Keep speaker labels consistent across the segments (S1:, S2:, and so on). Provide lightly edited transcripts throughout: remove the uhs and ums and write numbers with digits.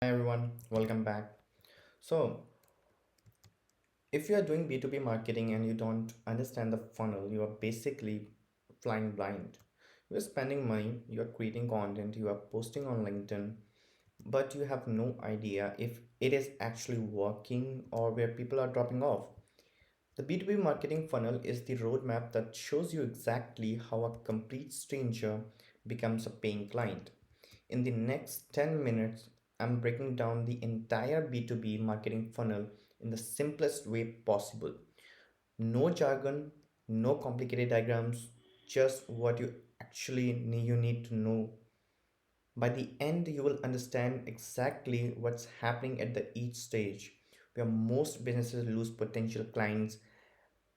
S1: Hi everyone, welcome back. So, if you are doing B2B marketing and you don't understand the funnel, you are basically flying blind. You are spending money, you are creating content, you are posting on LinkedIn, but you have no idea if it is actually working or where people are dropping off. The B2B marketing funnel is the roadmap that shows you exactly how a complete stranger becomes a paying client. In the next 10 minutes, I'm breaking down the entire B2B marketing funnel in the simplest way possible. No jargon, no complicated diagrams, just what you need to know. By the end, you will understand exactly what's happening at the each stage, where most businesses lose potential clients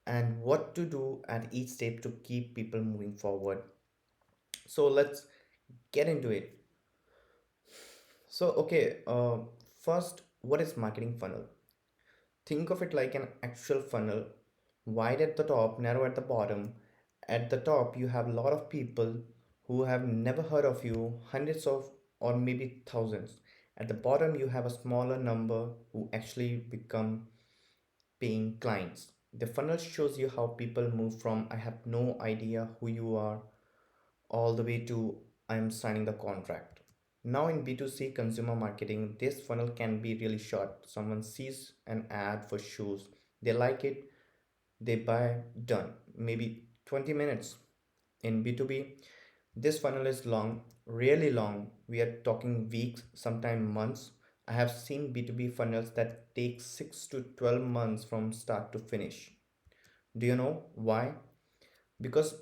S1: and what to do at each step to keep people moving forward. So let's get into it. First, what is marketing funnel? Think of it like an actual funnel, wide at the top, narrow at the bottom. At the top, you have a lot of people who have never heard of you, hundreds of or maybe thousands. At the bottom, you have a smaller number who actually become paying clients. The funnel shows you how people move from I have no idea who you are all the way to I am signing the contract. Now, in B2C consumer marketing, this funnel can be really short. Someone sees an ad for shoes, they like it, they buy, done. Maybe 20 minutes. In B2B, this funnel is long, really long. We are talking weeks, sometimes months. I have seen B2B funnels that take 6 to 12 months from start to finish. Do you know why? Because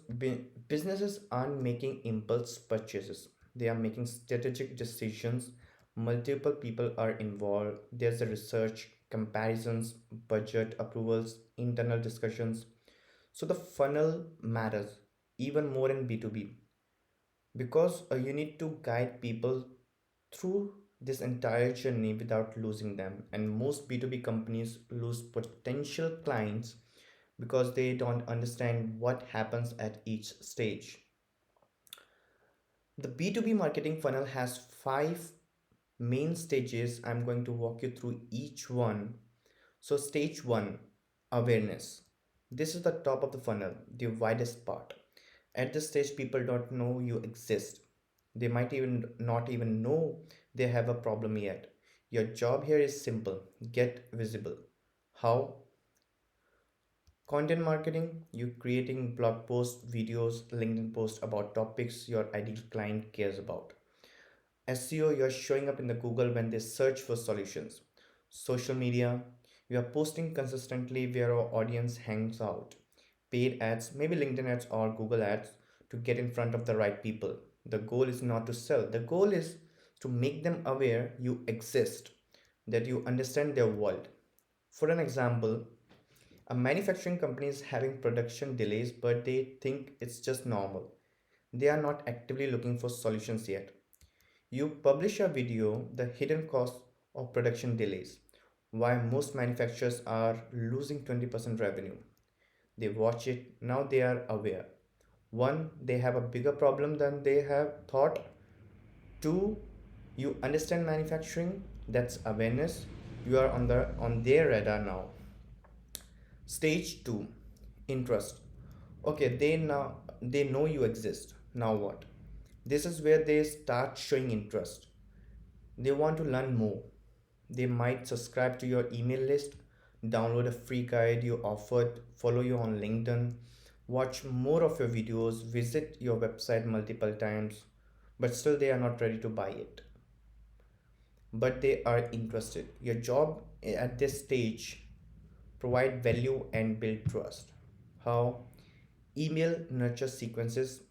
S1: businesses aren't making impulse purchases, they are making strategic decisions. Multiple people are involved, there's a research, comparisons, budget approvals, internal discussions. So the funnel matters even more in B2B because you need to guide people through this entire journey without losing them, and most B2B companies lose potential clients because they don't understand what happens at each stage. The B2B marketing funnel has five main stages. I'm going to walk you through each one. So, stage one, awareness. This is the top of the funnel, the widest part. At this stage, people don't know you exist. They might even not even know they have a problem yet. Your job here is simple, get visible. How? Content marketing, you creating blog posts, videos, LinkedIn posts about topics your ideal client cares about. SEO, you're showing up in the Google when they search for solutions. Social media, you are posting consistently where our audience hangs out. Paid ads, maybe LinkedIn ads or Google ads to get in front of the right people. The goal is not to sell, the goal is to make them aware you exist, that you understand their world. For an example, a manufacturing company is having production delays, but they think it's just normal. They are not actively looking for solutions yet. You publish a video, the hidden cost of production delays, why most manufacturers are losing 20% revenue. They watch it, now they are aware. One, they have a bigger problem than they have thought. Two, you understand manufacturing, that's awareness. You are on their radar now. Stage 2, interest. Okay, they know you exist. Now what? This is where they start showing interest. They want to learn more. They might subscribe to your email list, download a free guide you offered, follow you on LinkedIn, watch more of your videos, visit your website multiple times, but still they are not ready to buy it. But they are interested. Your job at this stage, provide value and build trust. How? Email nurture sequences.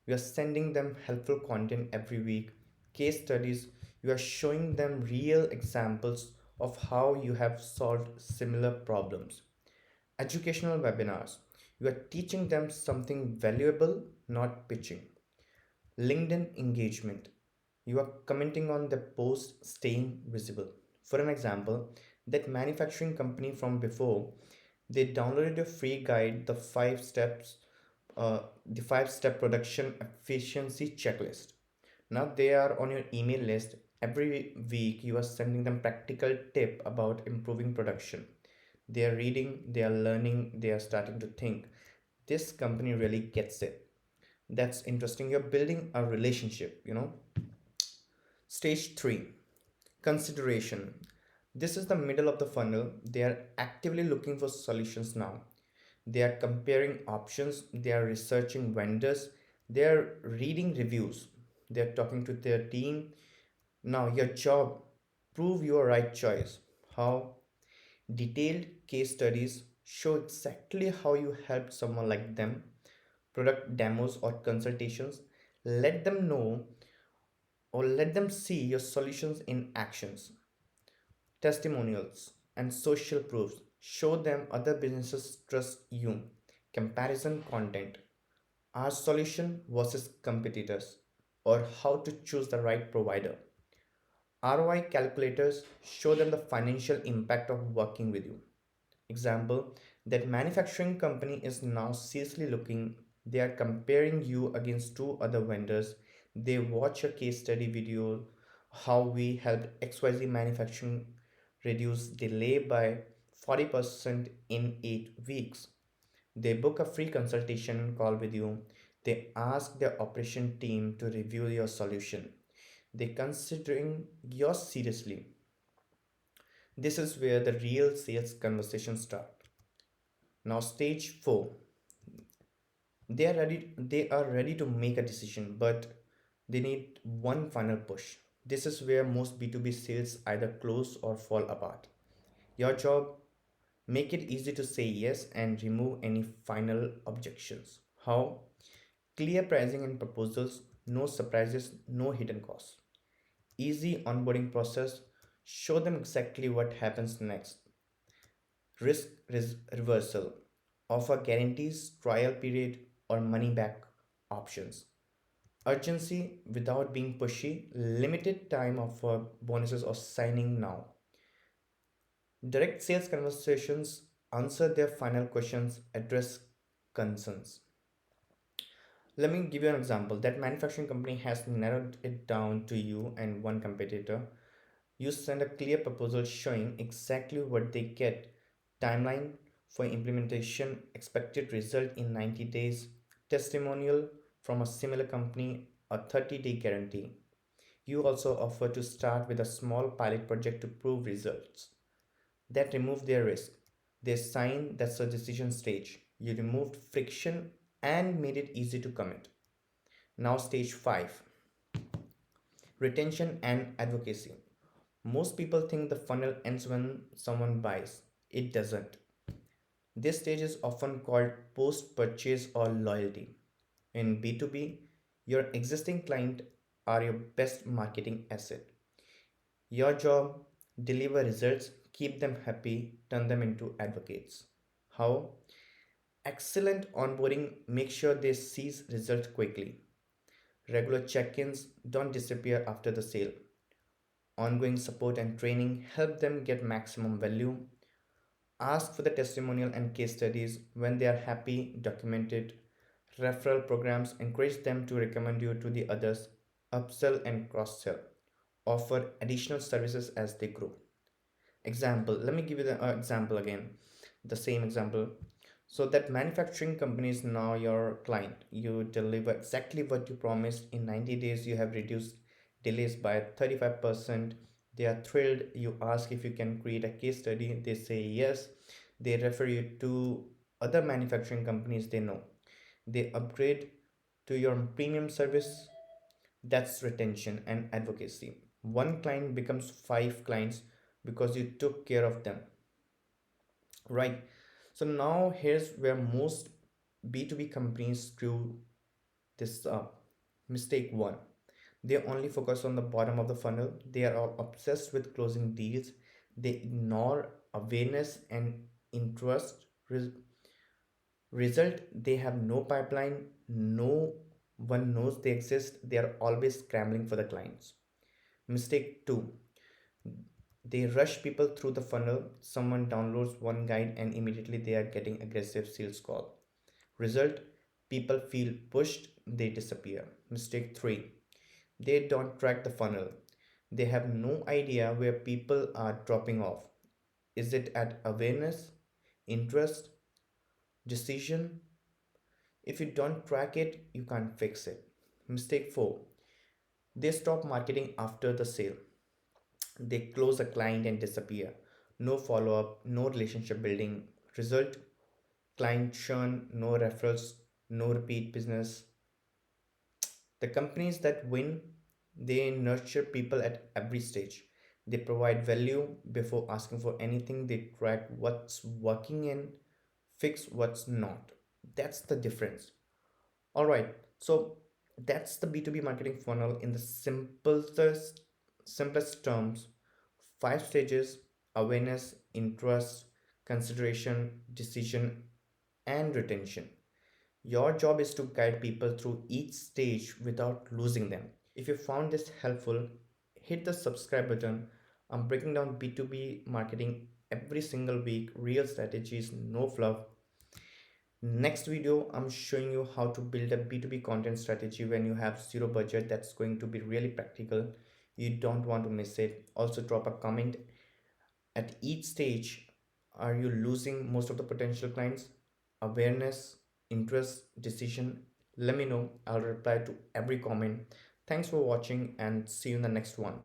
S1: You are sending them helpful content every week, case studies. You are showing them real examples of how you have solved similar problems. Educational webinars. You are teaching them something valuable, not pitching. LinkedIn engagement. You are commenting on the post, staying visible. For an example, that manufacturing company from before, they downloaded a free guide, the 5 step production efficiency checklist. Now they are on your email list Every week you are sending them practical tip about improving production. They are reading, they are learning, they are starting to think. This company really gets it. That's interesting. You're building a relationship. Stage 3, consideration. This is the middle of the funnel. They are actively looking for solutions now. They are comparing options, they are researching vendors, they are reading reviews, they are talking to their team. Now, your job, prove your right choice. How? Detailed case studies show exactly how you helped someone like them, product demos or consultations. Let them know or let them see your solutions in actions. Testimonials and social proofs show them other businesses trust you. Comparison content, our solution versus competitors, or how to choose the right provider. ROI calculators show them the financial impact of working with you. Example, that manufacturing company is now seriously looking, they are comparing you against two other vendors. They watch a case study video how we helped XYZ manufacturing reduce delay by 40% in 8 weeks. They book a free consultation call with you. They ask their operation team to review your solution. They considering yours seriously. This is where the real sales conversations start. Now stage 4. They are ready to make a decision, but they need one final push. This is where most B2B sales either close or fall apart. Your job, make it easy to say yes and remove any final objections. How? Clear pricing and proposals, no surprises, no hidden costs. Easy onboarding process, show them exactly what happens next. Reversal, offer guarantees, trial period, or money back options. Urgency without being pushy, limited time offer, bonuses, or signing now. Direct sales conversations, answer their final questions, address concerns. Let me give you an example. That manufacturing company has narrowed it down to you and one competitor. You send a clear proposal showing exactly what they get, timeline for implementation, expected result in 90 days, testimonial from a similar company, a 30-day guarantee. You also offer to start with a small pilot project to prove results. That remove their risk. They sign, that's the decision stage. You removed friction and made it easy to commit. Now, stage 5, retention and advocacy. Most people think the funnel ends when someone buys. It doesn't. This stage is often called post purchase or loyalty. In B2B, your existing client are your best marketing asset. Your job, deliver results, keep them happy, turn them into advocates. How? Excellent onboarding, make sure they see results quickly. Regular check ins, don't disappear after the sale. Ongoing support and training help them get maximum value. Ask for the testimonial and case studies. When they are happy, document it. Referral programs encourage them to recommend you to the others. Upsell and cross sell. Offer additional services as they grow. Example, let me give you the example again, the same example. So that manufacturing company is now your client. You deliver exactly what you promised. In 90 days you have reduced delays by 35%. They are thrilled. You ask if you can create a case study, they say yes. They refer you to other manufacturing companies they know. They upgrade to your premium service. That's retention and advocacy. One client becomes five clients because you took care of them, right? So now here's where most B2B companies screw this up. Mistake one, they only focus on the bottom of the funnel. They are all obsessed with closing deals. They ignore awareness and interest. Result, they have no pipeline, no one knows they exist. They are always scrambling for the clients. Mistake two, they rush people through the funnel. Someone downloads one guide and immediately they are getting aggressive sales call. Result, people feel pushed, they disappear. Mistake 3, they don't track the funnel. They have no idea where people are dropping off. Is it at awareness, interest, decision? If you don't track it, you can't fix it. Mistake 4. They stop marketing after the sale. They close a client and disappear. No follow up, no relationship building. Result: client churn, no referrals, no repeat business. The companies that win, they nurture people at every stage. They provide value before asking for anything. They track what's working and fix what's not. That's the difference. All right. So that's the B2B marketing funnel in the simplest terms. 5 stages: awareness, interest, consideration, decision, and retention. Your job is to guide people through each stage without losing them. If you found this helpful, hit the subscribe button. I'm breaking down B2B marketing every single week, real strategies, no fluff. Next video, I'm showing you how to build a B2B content strategy when you have zero budget. That's going to be really practical. You don't want to miss it. Also, drop a comment at each stage. Are you losing most of the potential clients? Awareness, interest, decision? Let me know. I'll reply to every comment. Thanks for watching and see you in the next one.